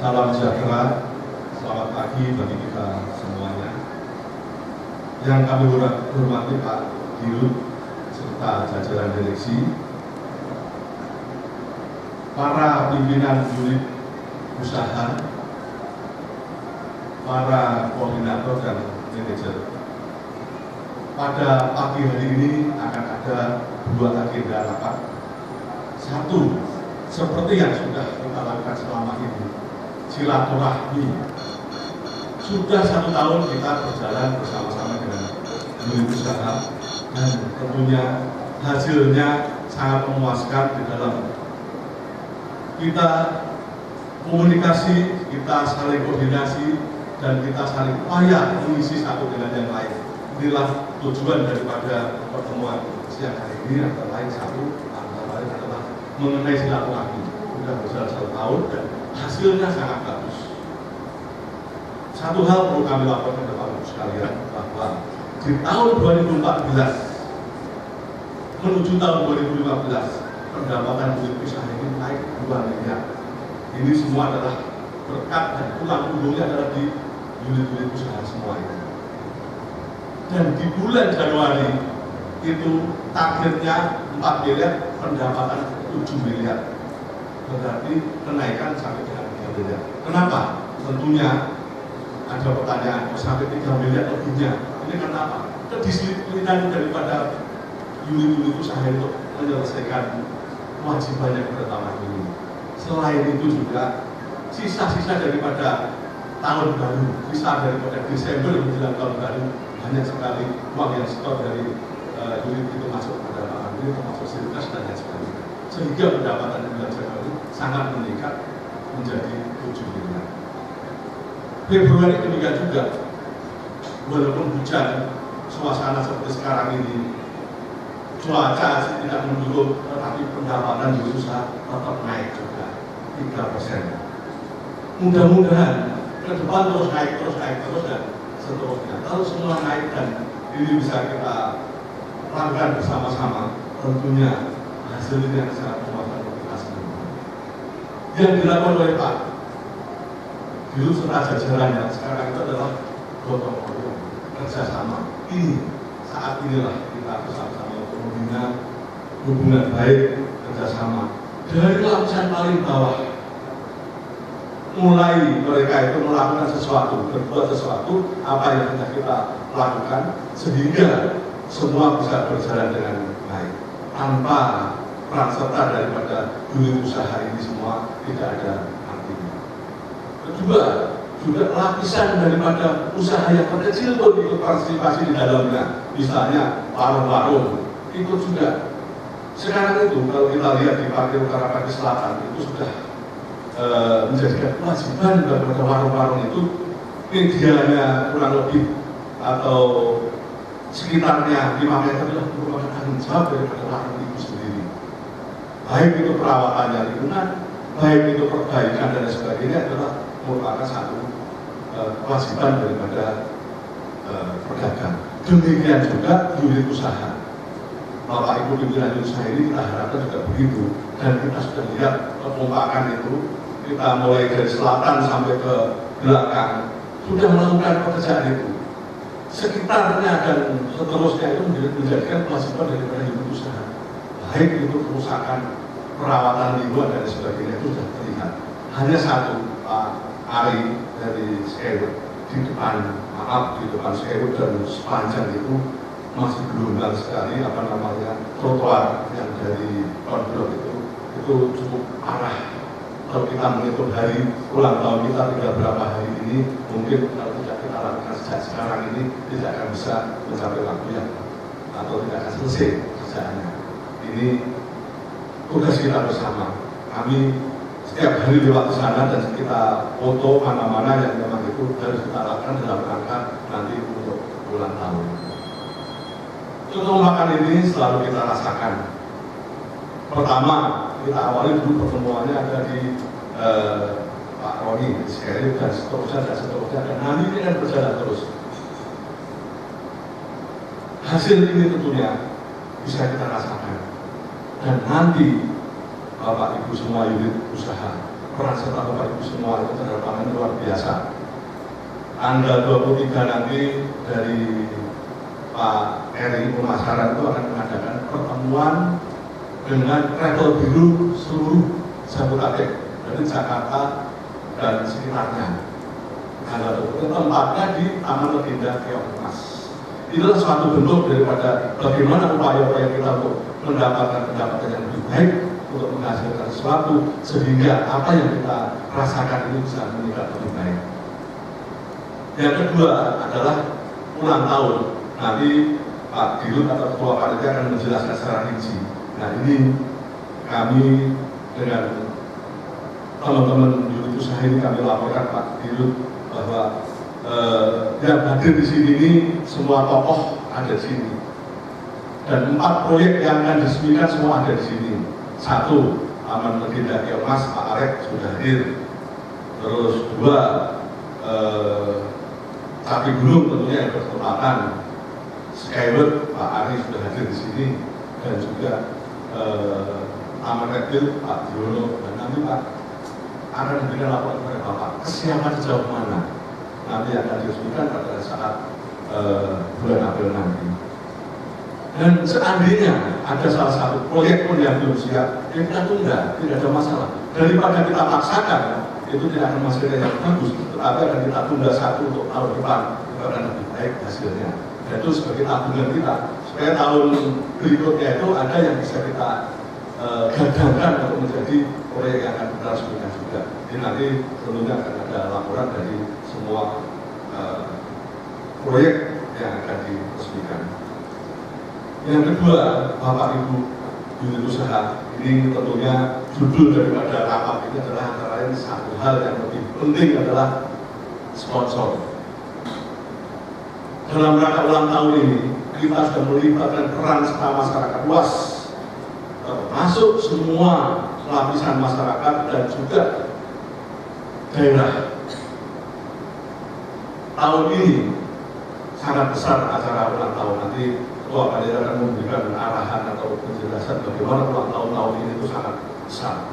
Salam sejahtera, selamat pagi bagi kita semuanya. Yang kami hormati Pak Dirut serta jajaran direksi, para pimpinan unit usaha, para koordinator dan manajer. Pada pagi hari ini akan ada dua agenda rapat. Satu, seperti yang sudah kita lakukan selama ini, silaturahmi. Sudah 1 tahun kita berjalan bersama-sama dengan unit usaha dan tentunya hasilnya sangat memuaskan di dalam kita komunikasi, kita saling koordinasi, dan kita saling upaya mengisi satu dengan yang lain. Inilah tujuan daripada pertemuan siang hari ini, antara lain adalah mengenai silaturahmi. Sudah berjalan 1 tahun dan hasilnya sangat bagus. Satu hal perlu kami laporkan kepada Bapak sekalian, bahwa di tahun 2014 menuju tahun 2015 pendapatan unit usaha ini naik 2 miliar. Ini semua adalah berkat dan tulang punggungnya adalah di unit-unit usaha semua ini. Dan di bulan Januari itu targetnya 4 miliar, pendapatan 7 miliar. Berarti kenaikan sampai dengan 3 miliar. Kenapa? Tentunya ada pertanyaan, sampai 3 miliar lebihnya. Ini kenapa? Kedisiplinan daripada unit-unit usaha itu menyelesaikan kewajibannya pada tahun ini. Selain itu juga sisa-sisa daripada tahun baru, sisa daripada Desember menjelang tahun baru, banyak sekali uang yang setor dari unit itu masuk pada tahun ini, termasuk sirkas dan lain sebagainya. Sehingga pendapatan di bulan Januari sangat meningkat menjadi 7 miliar. Februari demikian juga, walaupun hujan, suasana seperti sekarang ini, cuaca tidak mendukung, tetapi pendapatan di usaha tetap naik juga 3%. Mudah-mudahan ke depan terus naik dan seterusnya. Kalau semua naik dan ini bisa kita lakukan bersama-sama, tentunya hasilnya sangat memuaskan untuk kita semua. Yang dilakukan oleh Pak Dirut serta jajarannya sekarang itu adalah gotong royong, kerjasama. Ini saat inilah kita bersama-sama untuk membina hubungan baik, kerjasama dari lapisan paling bawah. Mulai mereka itu melakukan sesuatu, berbuat sesuatu, apa yang sudah kita lakukan, sehingga semua bisa berjalan dengan baik tanpa peran serta daripada unit usaha ini semua tidak ada artinya. Kedua, juga lapisan daripada usaha yang kecil pun ikut partisipasi di dalamnya, misalnya warung-warung ikut juga. Sekarang itu kalau kita lihat di Parkir Utara Parkir Selatan itu sudah menjadikan kewajiban daripada warung-warung itu medianya kurang lebih atau sekitarnya 5 meter adalah merupakan tanggung jawab daripada warung itu sendiri. Baik itu perawatannya lingkungan, baik itu perbaikan dan sebagainya adalah merupakan satu kewajiban daripada pedagang. Demikian juga unit usaha. Bapak Ibu pimpinan unit usaha ini kita harapkan juga begitu, dan kita sudah lihat kekompakan itu. Kita mulai dari selatan sampai ke belakang sudah melakukan pekerjaan itu. Sekitarnya dan seterusnya itu menjadikan kewajiban daripada unit usaha. Baik itu kerusakan, perawatan lingkungan dan sebagainya itu sudah terlihat. Hanya satu, Pak Ari dari Skyward di depan Skyward dan sepanjang itu masih gelombang sekali trotoar yang dari konblok itu cukup parah. Kalau kita menghitung hari ulang tahun kita tinggal berapa hari ini, mungkin kalau tidak kita lakukan sejak sekarang ini tidak akan bisa mencapai waktu yang atau tidak akan selesai kerjaannya. Ini tugas kita bersama. Kami setiap hari lewat ke sana dan kita foto mana-mana yang memang itu harus kita lakukan dalam rangka nanti untuk ulang tahun. Kekompakan ini selalu kita rasakan. Pertama, kita awali dulu pertemuannya ada di Pak Roni, Sherry dan seterusnya, dan nanti ini akan berjalan terus. Hasil ini tentunya bisa kita rasakan, dan nanti Bapak Ibu semua unit usaha peran serta Bapak Ibu semua itu terhadap pangan luar biasa. Tanggal 23 nanti dari Pak Eri Pemasaran itu akan mengadakan pertemuan dengan travel biru seluruh Jabodetabek dari Jakarta dan sekitarnya. Tempatnya di Taman Legenda Keong Emas. Itulah suatu bentuk daripada bagaimana upaya-upaya kita untuk mendapatkan pendapatan yang lebih baik, untuk menghasilkan sesuatu sehingga apa yang kita rasakan ini bisa meningkat lebih baik. Yang kedua adalah ulang tahun. Nanti Pak Dirut atau Ketua Panitia akan menjelaskan secara rinci. Nah ini kami dengan teman-teman unit usaha ini kami laporkan Pak Dirut bahwa yang hadir di sini ini semua tokoh ada di sini. Dan 4 proyek yang akan diresmikan semua ada di sini. 1, Taman Legenda Keong Emas, Pak Arek sudah hadir. Terus 2, Sapi Gunung tentunya yang berkesempatan. Skyward, Pak Ari sudah hadir di sini. Dan juga Taman Reptil, Pak Diono. Dan nanti Pak akan memberikan laporan kepada Bapak kesiapan sejauh mana. Nanti akan diresmikan pada saat bulan April nanti. Dan seandainya ada salah satu proyek pun yang belum siap, ya kita tunda, tidak ada masalah. Daripada kita paksakan, itu tidak akan menghasilkan yang bagus, tetapi akan kita tunda satu untuk tahun depan, itu akan lebih baik hasilnya. Dan itu sebagai tabungan kita, supaya tahun berikutnya itu ada yang bisa kita gadangkan untuk menjadi proyek yang akan kita resmikan juga. Jadi nanti tentunya akan ada laporan dari semua proyek yang akan diresmikan. Yang kedua, Bapak Ibu unit usaha, ini tentunya judul daripada rapat ini adalah antara lain satu hal yang lebih penting adalah sponsor. Dalam rangka ulang tahun ini, kita sudah melibatkan peran serta masyarakat luas, termasuk semua lapisan masyarakat dan juga daerah. Tahun ini sangat besar acara ulang tahun, nanti Ketua Panitia akan memberikan arahan atau penjelasan bagaimana ulang tahun ini itu sangat besar.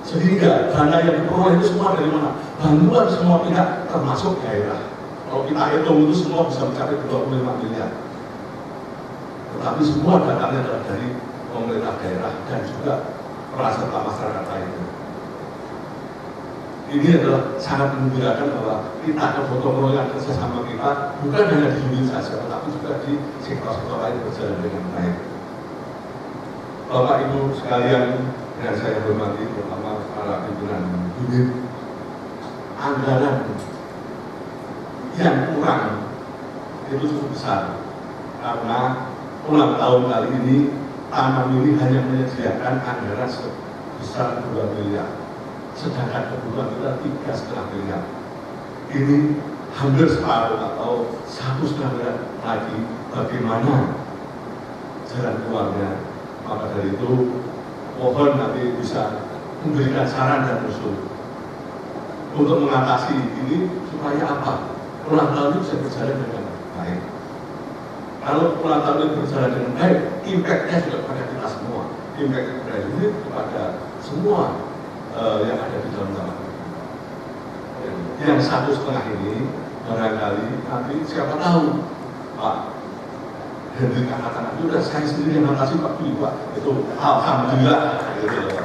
Sehingga dana yang diperoleh itu semua dari mana? Bantuan semua pihak termasuk daerah. Kalau kita hitung itu semua bisa mencapai 25 miliar. Tetapi semua datanya adalah dari pemerintah daerah dan juga peran serta masyarakat lainnya. Ini adalah sangat menggembirakan bahwa kita gotong royong kerjasama kita bukan hanya di unit saja, tetapi juga di sektor-sektor lain berjalan dengan baik. Bapak Ibu sekalian yang saya hormati, terutama para pimpinan unit, anggaran yang kurang itu cukup besar karena ulang tahun kali ini taman ini hanya menyediakan anggaran sebesar 2 miliar. Sedangkan kebutuhan kita 3,5 miliar. Ini hampir separuh atau 1,5 miliar lagi bagaimana jalan keluarnya. Maka dari itu mohon nanti bisa memberikan saran dan usul untuk mengatasi ini supaya apa? Ulang tahun ini bisa berjalan dengan baik. Kalau ulang tahun ini berjalan dengan baik, impact-nya juga kepada kita semua. Impact kepada unit, kepada semua yang ada di dalam taman. Yang 1,5 ini barangkali nanti siapa tahu Pak Hendrik katakan itu udah saya sendiri yang mengatasi Pak Budi Pak, itu alhamdulillah gitu loh.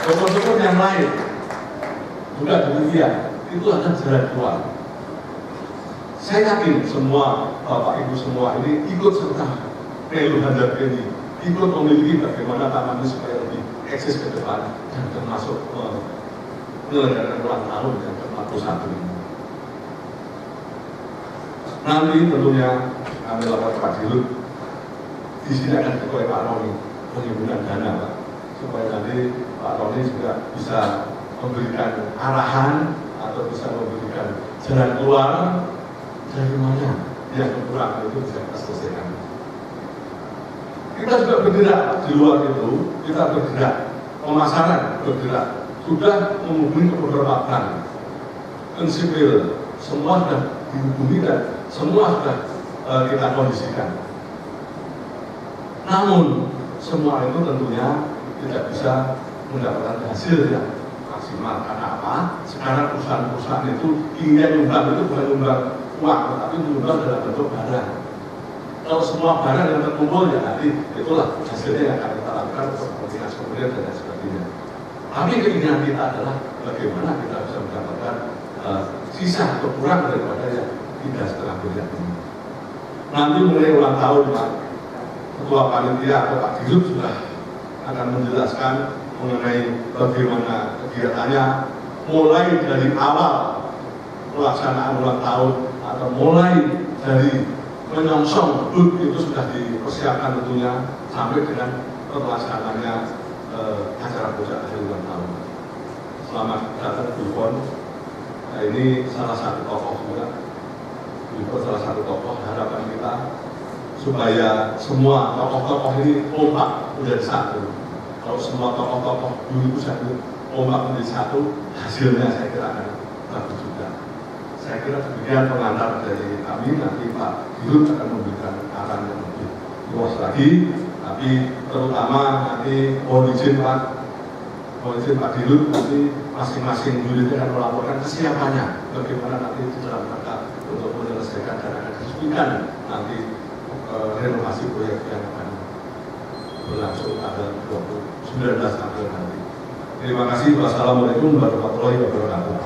Syukur-syukur yang lain juga demikian, itu akan jalan keluar. Saya yakin semua Bapak Ibu semua ini ikut serta Pelu Handap ini, ikut memiliki bagaimana taman ini supaya lebih eksis ke depan dan termasuk penyelenggaraan ulang tahun yang ke-41 ini. Nanti tentunya kami lapor Pak Dirut, di sini akan diketuai Pak Roni penghimpunan dana Pak, supaya nanti Pak Roni juga bisa memberikan arahan atau bisa memberikan jalan keluar dari mana yang kekurangan itu bisa kita selesaikan. Kita juga bergerak di luar itu, kita bergerak pemasaran, bergerak sudah menghubungi ke beberapa bank, sipil, semua sudah dihubungi dan semua sudah kita kondisikan. Namun semua itu tentunya tidak bisa mendapatkan hasil yang maksimal. Karena apa? Sekarang perusahaan-perusahaan itu ingin nyumbang itu bukan nyumbang uang, tetapi nyumbang dalam bentuk barang. Kalau semua barang yang terkumpul ya nanti itulah hasilnya yang akan kita lakukan untuk kepentingan kemudian dan sebagainya. Tapi keinginan kita adalah bagaimana kita bisa mendapatkan sisa atau kurang daripada yang 3,5 miliar ini. Nanti mulai ulang tahun Pak Ketua Panitia atau Pak Dirut sudah akan menjelaskan mengenai bagaimana kegiatannya mulai dari awal pelaksanaan ulang tahun atau mulai dari menyongsong duduk itu sudah dipersiapkan tentunya sampai dengan terlaksananya acara puncak akhir ulang tahun. Selamat datang Bu Pon. Nah, ini salah satu tokoh juga. Bu Pon salah satu tokoh. Harapan kita supaya semua tokoh-tokoh ini kompak menjadi satu. Kalau semua tokoh-tokoh dulu itu satu kompak menjadi satu, hasilnya saya kira akan bagus juga. Saya kira demikian pengantar dari kami, nanti Pak Dirut akan memberikan arahan yang lebih luas lagi, tapi terutama nanti mohon izin Pak Dirut, nanti masing-masing unit akan melaporkan kesiapannya, bagaimana nanti di dalam rangka untuk menyelesaikan dan akan disebutkan nanti renovasi proyek yang akan berlangsung pada 19 April nanti. Terima kasih. Wassalamualaikum warahmatullahi wabarakatuh.